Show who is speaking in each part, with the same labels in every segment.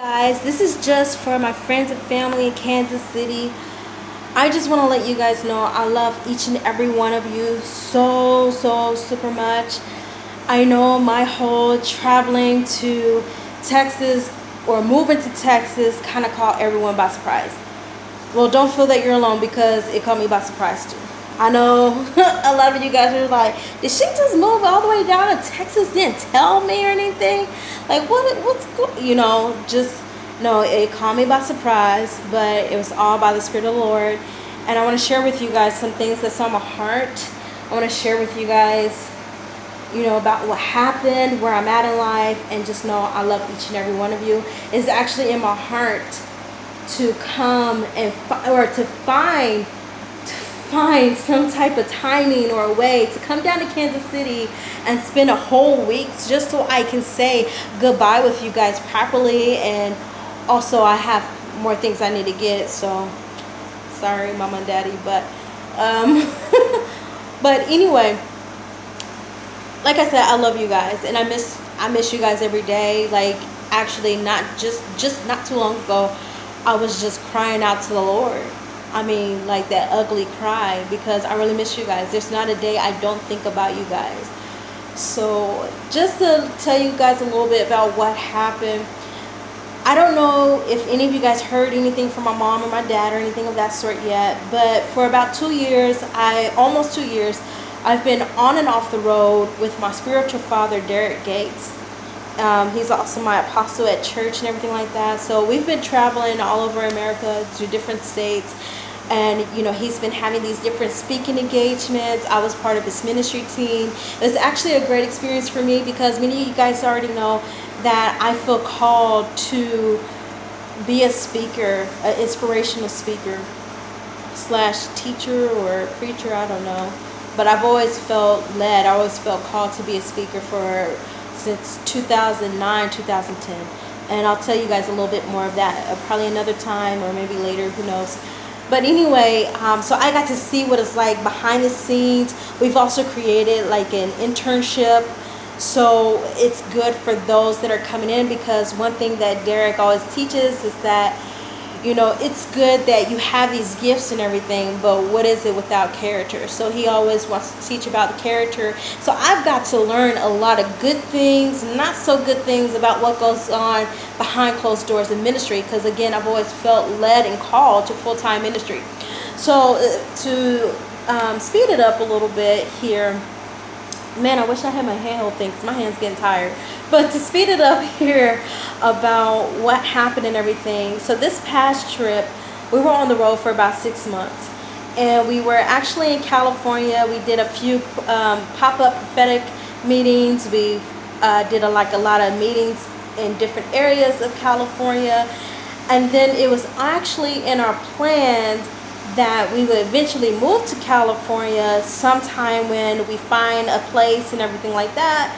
Speaker 1: Guys, this is just for my friends and family in Kansas City. I just want to let you guys know I love each and every one of you so super much. I know my whole traveling to Texas or moving to Texas kind of caught everyone by surprise. Well, don't feel that you're alone because it caught me by surprise too. I know a lot of you guys are like, did she just move all the way down to Texas, didn't tell me or anything? Like, just no, it caught me by surprise, but it was all by the Spirit of the Lord. And I want to share with you guys some things that's on my heart. I want to share with you guys, about what happened, where I'm at in life, and just know I love each and every one of you. It's actually in my heart to come and find some type of timing or a way to come down to Kansas City and spend a whole week just so I can say goodbye with you guys properly. And also I have more things I need to get, so sorry mama and daddy, but but anyway, like I said, I love you guys and I miss you guys every day. Like, actually, not just not too long ago, I was just crying out to the Lord. I mean, like that ugly cry, because I really miss you guys. There's not a day I don't think about you guys. So just to tell you guys a little bit about what happened, I don't know if any of you guys heard anything from my mom or my dad or anything of that sort yet, but for about 2 years, almost 2 years, I've been on and off the road with my spiritual father, Derek Gates. He's also my apostle at church and everything like that. So we've been traveling all over America to different states. And, he's been having these different speaking engagements. I was part of his ministry team. It was actually a great experience for me because many of you guys already know that I feel called to be a speaker, an inspirational speaker / teacher or preacher, I don't know. But I've always felt led. I always felt called to be a speaker since 2009, 2010. And I'll tell you guys a little bit more of that probably another time or maybe later, who knows. But anyway, so I got to see what it's like behind the scenes. We've also created like an internship. So it's good for those that are coming in, because one thing that Derek always teaches is that, it's good that you have these gifts and everything, but what is it without character? So he always wants to teach about the character. So I've got to learn a lot of good things, not so good things about what goes on behind closed doors in ministry, because again, I've always felt led and called to full-time ministry. So to speed it up a little bit here, man, I wish I had my handheld thing because my hand's getting tired. But to speed it up here about what happened and everything. So this past trip, we were on the road for about 6 months. And we were actually in California. We did a few pop-up prophetic meetings. We did a lot of meetings in different areas of California. And then it was actually in our plans that we would eventually move to California sometime when we find a place and everything like that.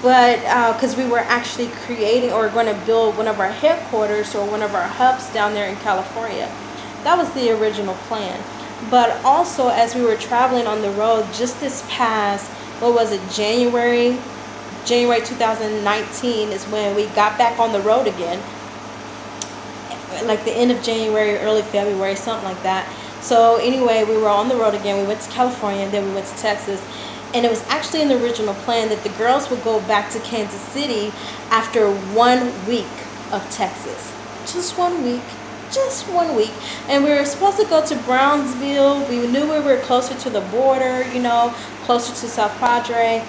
Speaker 1: But because we were actually creating or going to build one of our headquarters or one of our hubs down there in California. That was the original plan. But also, as we were traveling on the road, just this past, January 2019 is when we got back on the road again. Like the end of January, early February, something like that. So anyway, we were on the road again. We went to California, and then we went to Texas. And it was actually in the original plan that the girls would go back to Kansas City after 1 week of Texas. Just 1 week. Just 1 week. And we were supposed to go to Brownsville. We knew we were closer to the border, closer to South Padre.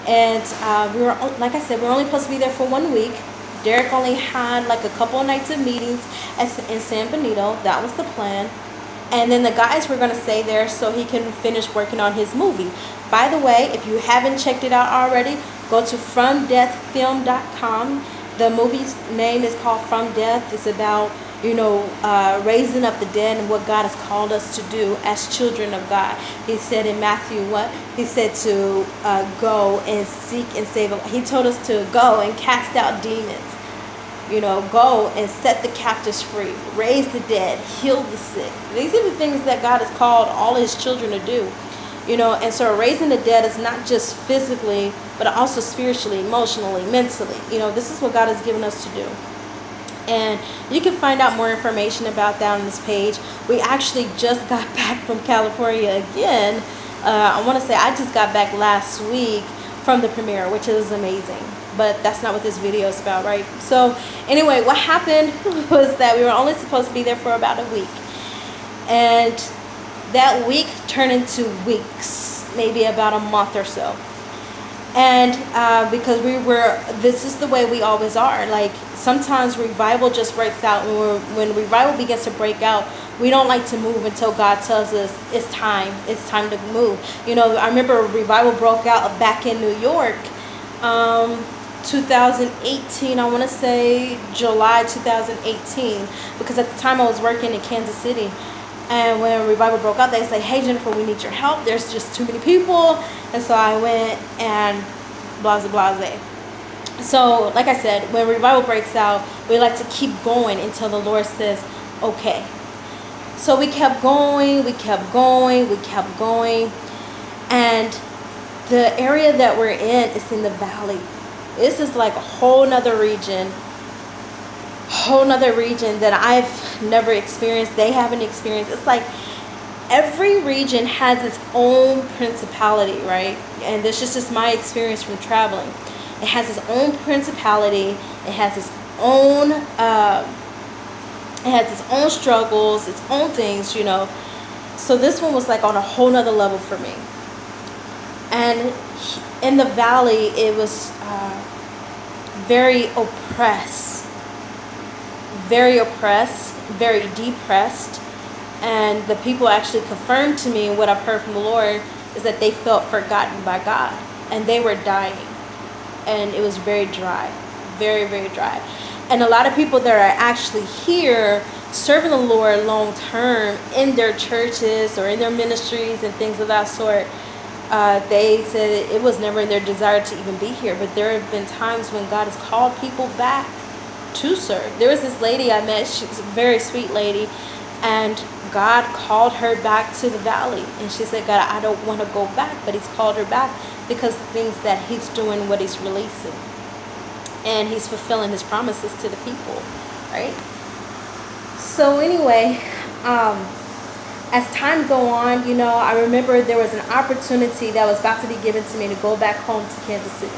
Speaker 1: And we were, like I said, we were only supposed to be there for 1 week. Derek only had like a couple of nights of meetings in San Benito. That was the plan. And then the guys were going to stay there so he can finish working on his movie. By the way, if you haven't checked it out already, go to FromDeathFilm.com. The movie's name is called From Death. It's about, raising up the dead and what God has called us to do as children of God. He said in Matthew, He said to go and seek and save. He told us to go and cast out demons. Go and set the captives free, raise the dead, heal the sick. These are the things that God has called all his children to do. And so raising the dead is not just physically, but also spiritually, emotionally, mentally. This is what God has given us to do. And you can find out more information about that on this page. We actually just got back from California again. I want to say I just got back last week from the premiere, which is amazing. But that's not what this video is about, right? So anyway, what happened was that we were only supposed to be there for about a week. And that week turned into weeks, maybe about a month or so. And because this is the way we always are. Like, sometimes revival just breaks out. When revival begins to break out, we don't like to move until God tells us it's time to move. You know, I remember revival broke out back in New York, 2018, I want to say July 2018, because at the time I was working in Kansas City. And when revival broke out, they said, hey, Jennifer, we need your help. There's just too many people. And so I went and blase. So, like I said, when revival breaks out, we like to keep going until the Lord says, okay. So we kept going. And the area that we're in is in the valley. This is like a whole nother region that I've never experienced. They haven't experienced. It's like every region has its own principality, right? And this is just my experience from traveling. It has its own principality. It has its own struggles, its own things, you know. So this one was like on a whole nother level for me. And in the valley, it was very oppressed, very depressed. And the people actually confirmed to me, what I've heard from the Lord is that they felt forgotten by God, and they were dying. And it was very dry, very, very dry. And a lot of people that are actually here serving the Lord long term in their churches or in their ministries and things of that sort, they said it was never in their desire to even be here. But there have been times when God has called people back to serve. There was this lady I met. She was a very sweet lady, and God called her back to the valley. And she said, God, I don't want to go back, but he's called her back because of things that he's doing, what he's releasing. And he's fulfilling his promises to the people, right? So anyway, as time go on, you know, I remember there was an opportunity that was about to be given to me to go back home to Kansas City.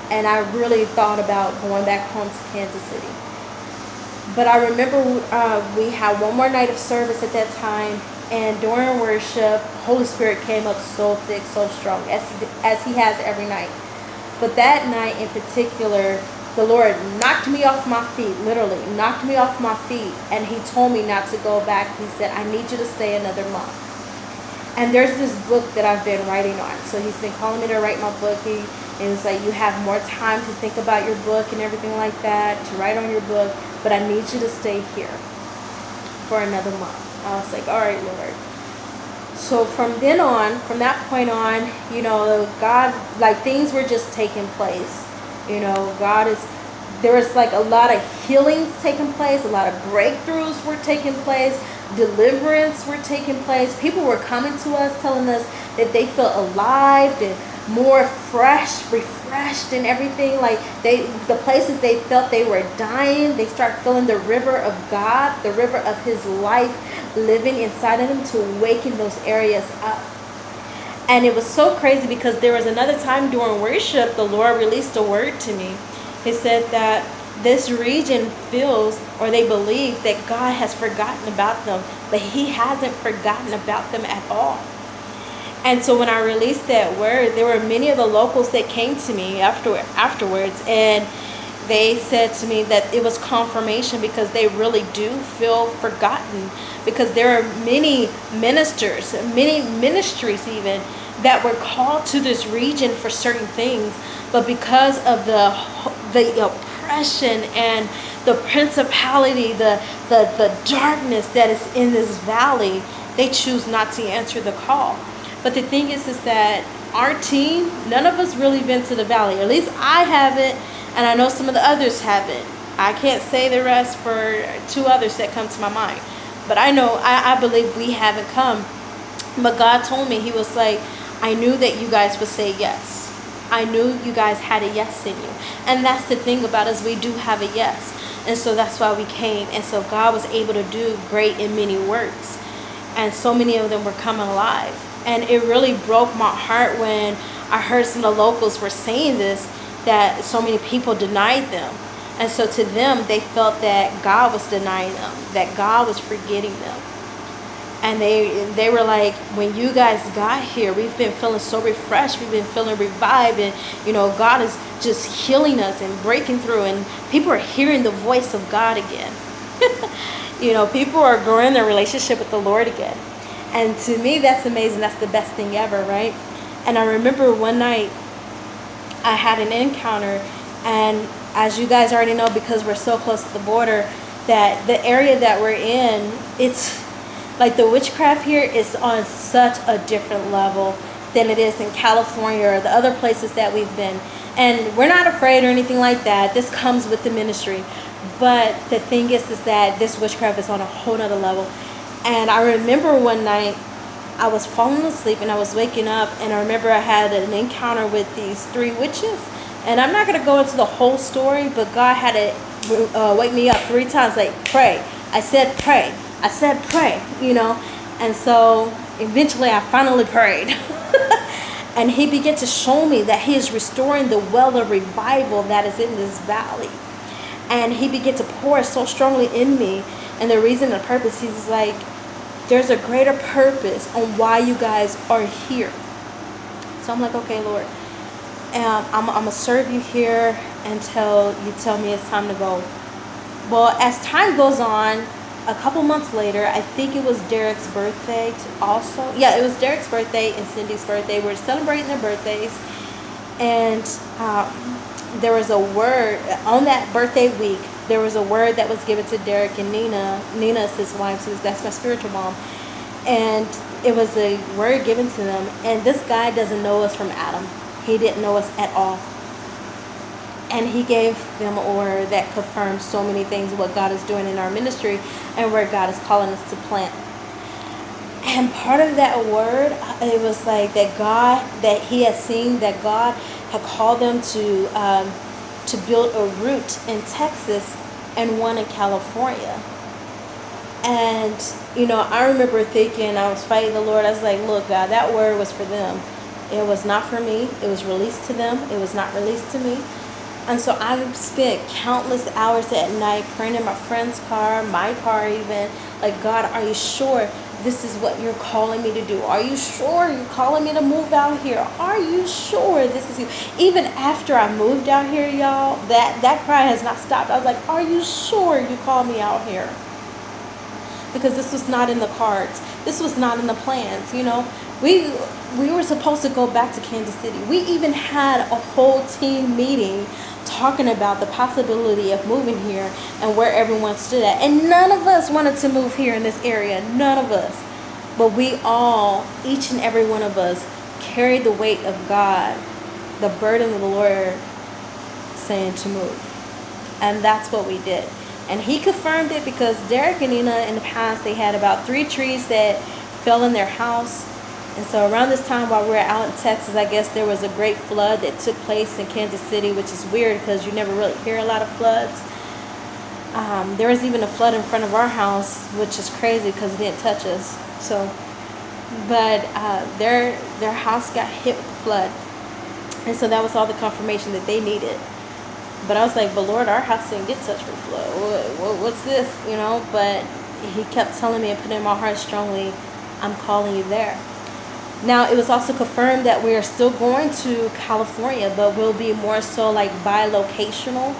Speaker 1: And I really thought about going back home to Kansas City. But I remember we had one more night of service at that time. And during worship, Holy Spirit came up so thick, so strong, as he has every night. But that night in particular, the Lord knocked me off my feet, literally knocked me off my feet. And he told me not to go back. He said, I need you to stay another month. And there's this book that I've been writing on. So he's been calling me to write my book. It was like, you have more time to think about your book and everything like that, to write on your book. But I need you to stay here for another month. I was like, all right, Lord. So from that point on, you know, God, like, things were just taking place. You know, there was like a lot of healings taking place, a lot of breakthroughs were taking place, deliverance were taking place. People were coming to us telling us that they felt alive and more fresh, refreshed and everything. Like, the places they felt they were dying, they start feeling the river of God, the river of his life living inside of them to awaken those areas up. And it was so crazy because there was another time during worship, the Lord released a word to me. He said that this region feels, or they believe, that God has forgotten about them, but he hasn't forgotten about them at all. And so when I released that word, there were many of the locals that came to me afterwards, and they said to me that it was confirmation, because they really do feel forgotten, because there are many ministers, many ministries even, that were called to this region for certain things, but because of the oppression and the principality, the darkness that is in this valley, they choose not to answer the call. But the thing is that our team, none of us really been to the valley. At least I haven't, and I know some of the others haven't. I can't say the rest for two others that come to my mind. But I know, I believe we haven't come. But God told me, he was like, I knew that you guys would say yes. I knew you guys had a yes in you. And that's the thing about us, we do have a yes. And so that's why we came. And so God was able to do great and many works. And so many of them were coming alive. And it really broke my heart when I heard some of the locals were saying this, that so many people denied them. And so to them, they felt that God was denying them, that God was forgetting them. And they were like, when you guys got here, we've been feeling so refreshed, we've been feeling revived, and God is just healing us and breaking through, and people are hearing the voice of God again. People are growing their relationship with the Lord again. And to me, that's amazing. That's the best thing ever, right? And I remember one night I had an encounter, and as you guys already know, because we're so close to the border, that the area that we're in, it's like the witchcraft here is on such a different level than it is in California or the other places that we've been. And we're not afraid or anything like that. This comes with the ministry. But the thing is that this witchcraft is on a whole nother level. And I remember one night I was falling asleep and I was waking up, and I remember I had an encounter with these 3 witches. And I'm not going to go into the whole story, but God had to wake me up 3 times, like, pray. I said pray. I said pray, And so eventually I finally prayed. And he began to show me that he is restoring the well of revival that is in this valley. And he began to pour so strongly in me. And the reason and purpose, he's like, there's a greater purpose on why you guys are here. So I'm like, okay, Lord, I'm going to serve you here until you tell me it's time to go. Well, as time goes on, a couple months later, I think it was Derek's birthday also. Yeah, it was Derek's birthday and Cindy's birthday. We were celebrating their birthdays. And there was a word on that birthday week. There was a word that was given to Derek and Nina. Nina is his wife, so that's my spiritual mom. And it was a word given to them. And this guy doesn't know us from Adam. He didn't know us at all. And he gave them a word that confirmed so many things, what God is doing in our ministry and where God is calling us to plant. And part of that word, it was like that he had seen that God had called them to build a root in Texas and one in California. And, I remember thinking, I was fighting the Lord. I was like, look, God, that word was for them. It was not for me. It was released to them. It was not released to me. And so I spent countless hours at night praying in my friend's car, my car even, like, God, are you sure this is what you're calling me to do? Are you sure you're calling me to move out here? Are you sure this is you? Even after I moved out here, y'all, that cry has not stopped. I was like, are you sure you called me out here? Because this was not in the cards. This was not in the plans, We were supposed to go back to Kansas City. We even had a whole team meeting talking about the possibility of moving here and where everyone stood at. And none of us wanted to move here in this area. None of us. But we all, each and every one of us, carried the weight of God, the burden of the Lord saying to move. And that's what we did. And he confirmed it because Derek and Nina in the past, they had about 3 trees that fell in their house. And so around this time while we were out in Texas, I guess there was a great flood that took place in Kansas City, which is weird because you never really hear a lot of floods. There was even a flood in front of our house, which is crazy because it didn't touch us. But their house got hit with the flood. And so that was all the confirmation that they needed. But I was like, but Lord, our house didn't get touched with flood. What's this? But he kept telling me and putting in my heart strongly, I'm calling you there. Now, it was also confirmed that we are still going to California, but we'll be more so like bi-locational.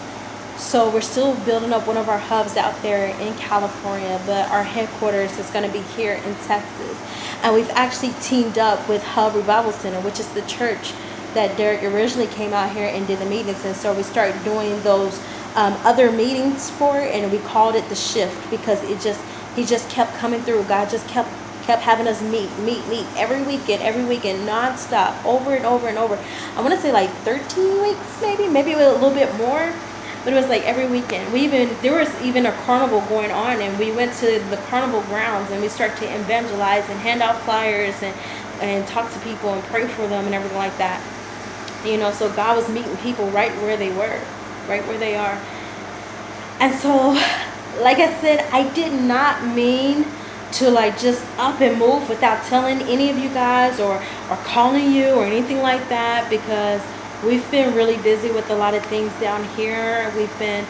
Speaker 1: So we're still building up one of our hubs out there in California, but our headquarters is going to be here in Texas. And we've actually teamed up with Hub Revival Center, which is the church that Derek originally came out here and did the meetings. And so we started doing those other meetings for it, and we called it The Shift because he just kept coming through. God just kept having us meet every weekend nonstop, over and over and over. I want to say like 13 weeks, maybe a little bit more, but it was like every weekend. There was even a carnival going on, and we went to the carnival grounds and we started to evangelize and hand out flyers and talk to people and pray for them and everything like that. So God was meeting people right where they were, right where they are. And so, like I said, I did not mean to like just up and move without telling any of you guys or calling you or anything like that, because we've been really busy with a lot of things down here. We've been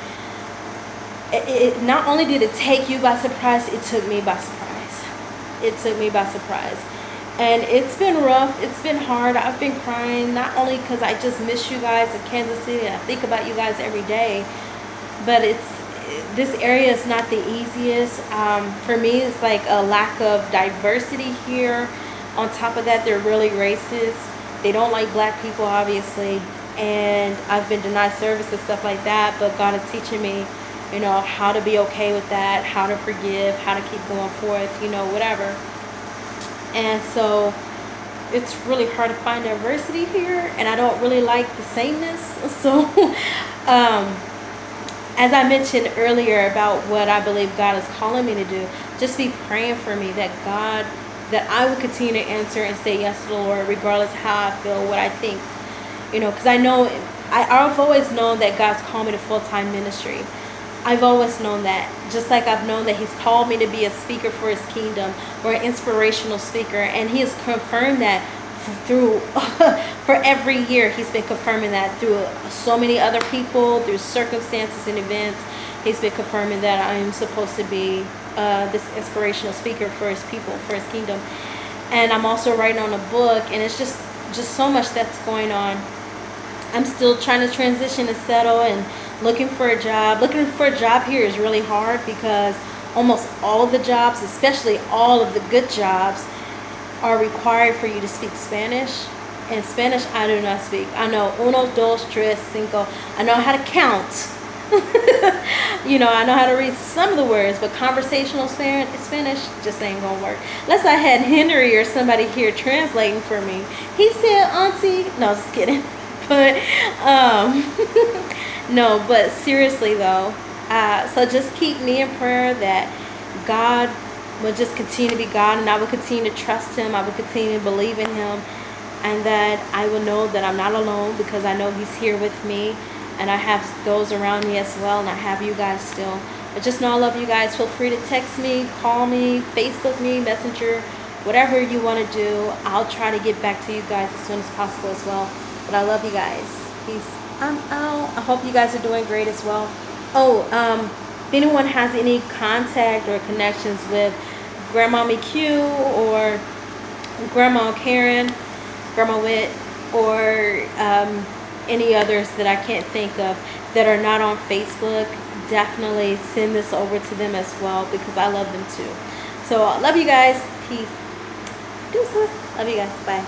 Speaker 1: it not only did it take you by surprise, it took me by surprise. It took me by surprise. And it's been rough. It's been hard. I've been crying, not only because I just miss you guys in Kansas City and I think about you guys every day, but this area is not the easiest. For me, it's like a lack of diversity here. On top of that, they're really racist. They don't like black people, obviously. And I've been denied service and stuff like that. But God is teaching me, how to be okay with that, how to forgive, how to keep going forth, whatever. And so it's really hard to find diversity here. And I don't really like the sameness. So, as I mentioned earlier about what I believe God is calling me to do, just be praying for me that I will continue to answer and say yes to the Lord, regardless how I feel, what I think. Because I've always known that God's called me to full-time ministry. I've always known that. Just like I've known that He's called me to be a speaker for His kingdom, or an inspirational speaker. And He has confirmed that through for every year. He's been confirming that through so many other people, through circumstances and events. He's been confirming that I am supposed to be this inspirational speaker for His people, for His kingdom. And I'm also writing on a book, and it's just so much that's going on. I'm still trying to transition and settle and looking for a job. Looking for a job here is really hard because almost all of the jobs, especially all of the good jobs, are required for you to speak Spanish. And Spanish I do not speak. I know uno, dos, tres, cinco. I know how to count. I know how to read some of the words, but conversational Spanish just ain't gonna work. Unless I had Henry or somebody here translating for me. He said, Auntie. No, just kidding. But no, but seriously though, so just keep me in prayer that God will just continue to be God, and I will continue to trust Him. I will continue to believe in Him, and that I will know that I'm not alone, because I know He's here with me, and I have those around me as well, and I have you guys still. But just know I love you guys. Feel free to text me, call me, Facebook me, Messenger, whatever you want to do. I'll try to get back to you guys as soon as possible as well. But I love you guys. Peace. I'm out. I hope you guys are doing great as well. If anyone has any contact or connections with Grandmommy Q or Grandma Karen, Grandma Wit, or any others that I can't think of that are not on Facebook, definitely send this over to them as well, because I love them too. So love you guys. Peace. Deuces. Love you guys. Bye.